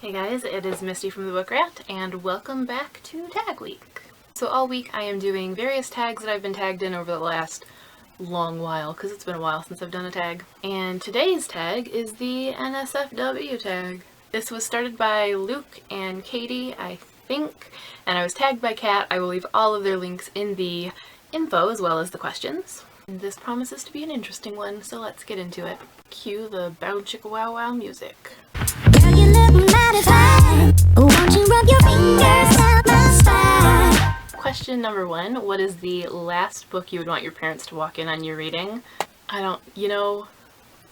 Hey guys, it is Misty from the Book Rat, and welcome back to Tag Week. So all week I am doing various tags that I've been tagged in over the last long while, because it's been a while since I've done a tag. And today's tag is the NSFW tag. This was started by Luke and Katie, I think, and I was tagged by Kat. I will leave all of their links in the info as well as the questions. And this promises to be an interesting one, so let's get into it. Cue the bow chicka wow wow music. Girl, you look mighty fine. Won't you rub your fingers down my spine? Question number one, what is the last book you would want your parents to walk in on you reading?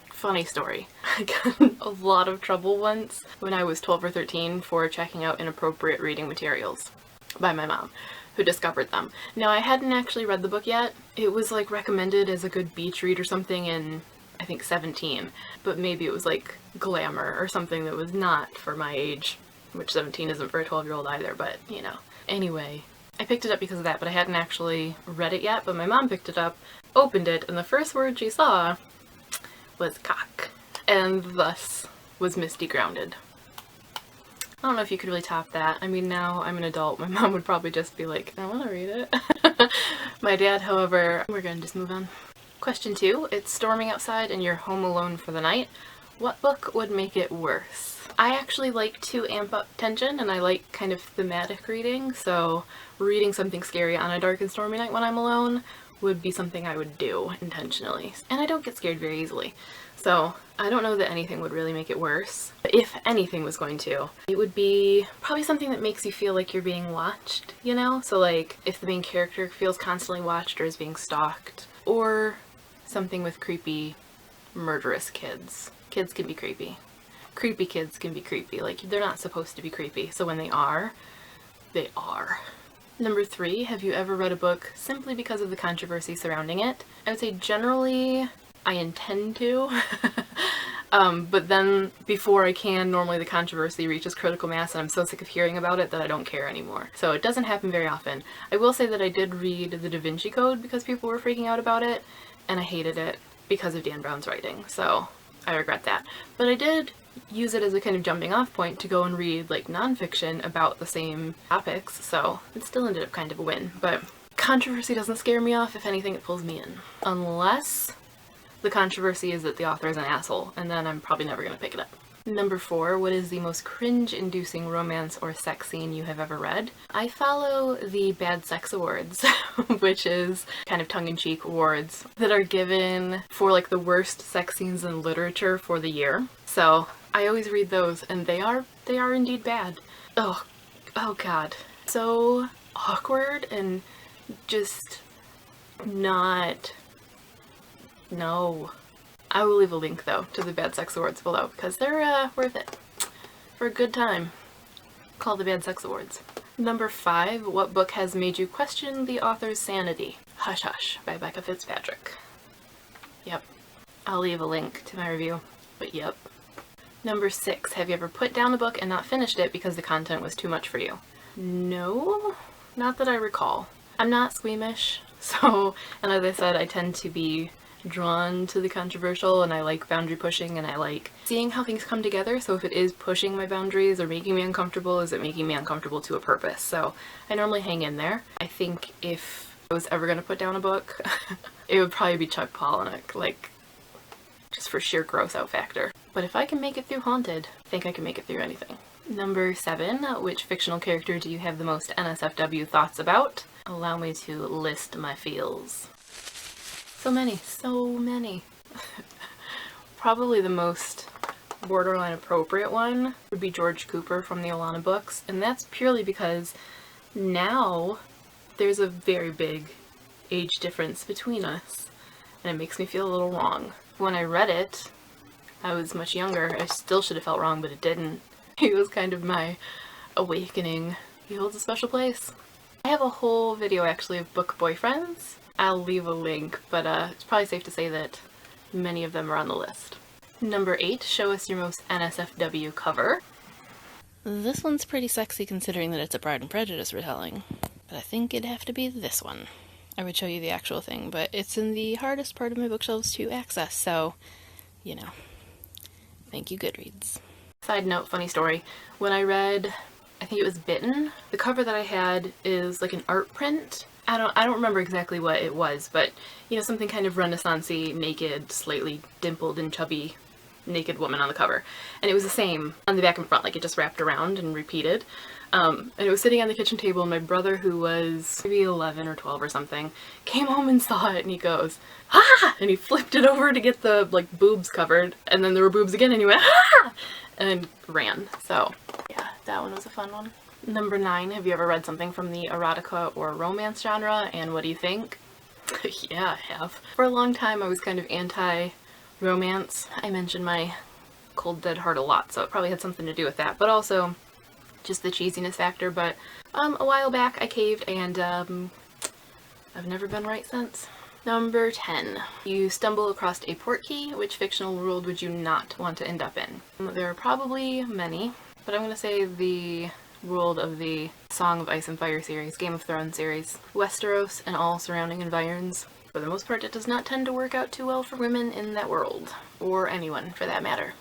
Funny story. I got in a lot of trouble once when I was 12 or 13 for checking out inappropriate reading materials by my mom, who discovered them. Now, I hadn't actually read the book yet. It was like recommended as a good beach read or something in, I think, 17, but maybe it was like glamour or something that was not for my age, which 17 isn't for a 12-year-old either, but you know. Anyway, I picked it up because of that, but I hadn't actually read it yet. But my mom picked it up, opened it, and the first word she saw was cock, and thus was Misty grounded. I don't know if you could really top that. I mean, now I'm an adult, my mom would probably just be like, I want to read it. My dad, however, we're gonna just move on. Question 2, it's storming outside and you're home alone for the night. What book would make it worse? I actually like to amp up tension, and I like kind of thematic reading, so reading something scary on a dark and stormy night when I'm alone would be something I would do intentionally. And I don't get scared very easily, so I don't know that anything would really make it worse. But if anything was going to, it would be probably something that makes you feel like you're being watched, you know? So like if the main character feels constantly watched or is being stalked, or something with creepy, murderous kids. Kids can be creepy. Creepy kids can be creepy. Like, they're not supposed to be creepy, so when they are, they are. Number 3, have you ever read a book simply because of the controversy surrounding it? I would say generally I intend to, but then before I can, normally the controversy reaches critical mass and I'm so sick of hearing about it that I don't care anymore. So it doesn't happen very often. I will say that I did read The Da Vinci Code because people were freaking out about it, and I hated it because of Dan Brown's writing, so I regret that. But I did use it as a kind of jumping off point to go and read like nonfiction about the same topics, so it still ended up kind of a win. But controversy doesn't scare me off. If anything, it pulls me in. Unless the controversy is that the author is an asshole, and then I'm probably never going to pick it up. Number 4, what is the most cringe-inducing romance or sex scene you have ever read? I follow the Bad Sex Awards, which is kind of tongue-in-cheek awards that are given for like the worst sex scenes in literature for the year. So I always read those, and they are indeed bad. Oh god. So awkward and just not... No. I will leave a link, though, to the Bad Sex Awards below, because they're worth it. For a good time. Call the Bad Sex Awards. Number 5, what book has made you question the author's sanity? Hush Hush by Becca Fitzpatrick. Yep. I'll leave a link to my review, but yep. Number 6, have you ever put down a book and not finished it because the content was too much for you? No, not that I recall. I'm not squeamish, so, and as I said, I tend to be drawn to the controversial, and I like boundary pushing, and I like seeing how things come together. So if it is pushing my boundaries or making me uncomfortable, is it making me uncomfortable to a purpose? So I normally hang in there. I think if I was ever going to put down a book, it would probably be Chuck Palahniuk, like, just for sheer gross out factor. But if I can make it through Haunted, I think I can make it through anything. Number 7, which fictional character do you have the most NSFW thoughts about? Allow me to list my feels. So many. Probably the most borderline appropriate one would be George Cooper from the Alana books, and that's purely because now there's a very big age difference between us, and it makes me feel a little wrong. When I read it, I was much younger. I still should have felt wrong, but it didn't. He was kind of my awakening. He holds a special place. I have a whole video actually of book boyfriends. I'll leave a link, but it's probably safe to say that many of them are on the list. Number 8, show us your most NSFW cover. This one's pretty sexy considering that it's a Pride and Prejudice retelling, but I think it'd have to be this one. I would show you the actual thing, but it's in the hardest part of my bookshelves to access, so, you know. Thank you, Goodreads. Side note, funny story. When I read, I think it was Bitten, the cover that I had is like an art print. I don't remember exactly what it was, but you know, something kind of Renaissance-y, naked, slightly dimpled and chubby naked woman on the cover. And it was the same on the back and front, like it just wrapped around and repeated. And it was sitting on the kitchen table, and my brother, who was maybe 11 or 12 or something, came home and saw it, and he goes, "Ah!" And he flipped it over to get the, like, boobs covered, and then there were boobs again, and he went, "Ah!" And ran. So, yeah, that one was a fun one. Number 9, have you ever read something from the erotica or romance genre, and what do you think? Yeah, I have. For a long time, I was kind of anti-romance. I mentioned my cold dead heart a lot, so it probably had something to do with that, but also just the cheesiness factor. But a while back I caved, and I've never been right since. Number 10. You stumble across a portkey. Which fictional world would you not want to end up in? There are probably many, but I'm going to say the world of the Song of Ice and Fire series, Game of Thrones series. Westeros and all surrounding environs. For the most part, it does not tend to work out too well for women in that world, or anyone for that matter.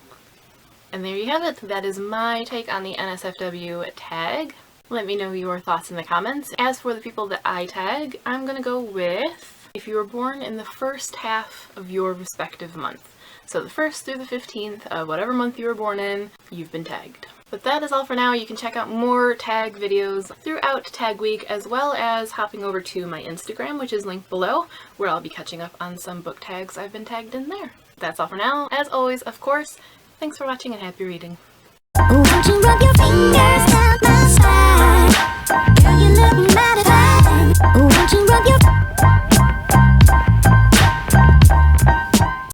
And there you have it. That is my take on the NSFW tag. Let me know your thoughts in the comments. As for the people that I tag, I'm gonna go with if you were born in the first half of your respective month. So the 1st through the 15th of whatever month you were born in, you've been tagged. But that is all for now. You can check out more tag videos throughout Tag Week, as well as hopping over to my Instagram, which is linked below, where I'll be catching up on some book tags I've been tagged in there. That's all for now. As always, of course, thanks for watching and happy reading. Won't you rub your fingers